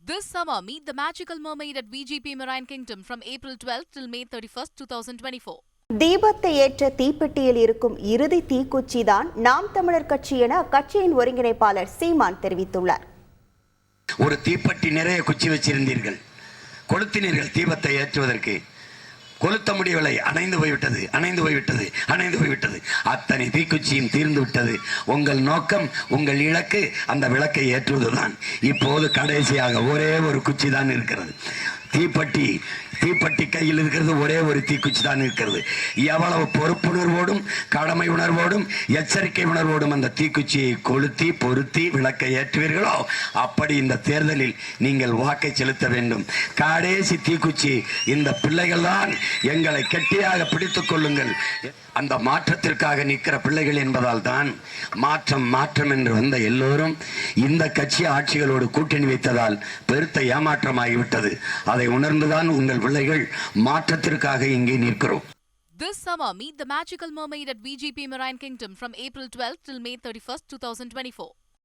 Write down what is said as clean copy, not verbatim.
This summer, meet the magical mermaid at VGP Marine Kingdom from April 12th till May 31st, 2024. தீபத்தை ஏற்ற தீப்பெட்டியில் இருக்கும் இறுதி தீக்குச்சிதான் நாம் தமிழர் கட்சி என அக்கட்சியின் ஒருங்கிணைப்பாளர் சீமான் தெரிவித்துள்ளார். ஒரு தீப்பெட்டி நிறைய குச்சி வச்சிருந்தீர்கள், கொளுத்தினீர்கள் தீபத்தை ஏற்றுவதற்கு. கொளுத்த முடியவில்லை, அணைந்து போய்விட்டது. அத்தனை தீக்குச்சியும் தீர்ந்து விட்டது. உங்கள் நோக்கம், உங்கள் இலக்கு அந்த விளக்கை ஏற்றுவதுதான். இப்போது கடைசியாக ஒரே ஒரு குச்சி தான் இருக்கிறது. தீப்பெட்டி கையில் இருக்கிறது, ஒரே ஒரு தீக்குச்சி தான் இருக்கிறது. எவ்வளவு பொறுப்புணர்வோடும் கடமை உணர்வோடும் எச்சரிக்கை உணர்வோடும் அந்த தீக்குச்சியை கொளுத்தி பொருத்தி விளக்கை ஏற்றுவீர்களோ அப்படி இந்த தேர்தலில் நீங்கள் வாக்கை செலுத்த வேண்டும். கடைசி தீக்குச்சி இந்த பிள்ளைகள் தான். எங்களை கெட்டியாக பிடித்துக் கொள்ளுங்கள். அந்த மாற்றத்திற்காக நிற்கிற பிள்ளைகள் என்பதால் தான் மாற்றம் என்று வந்த எல்லோரும் இந்த கட்சி ஆட்சிகளோடு கூட்டணி வைத்ததால் பெருத்த ஏமாற்றமாகிவிட்டது. அதை உணர்ந்துதான் உங்கள் பிள்ளைகள் மாற்றத்திற்காக இங்கே நிற்கிறோம். This summer, meet the magical mermaid at VGP Marine Kingdom from April 12th till May 31st, 2024.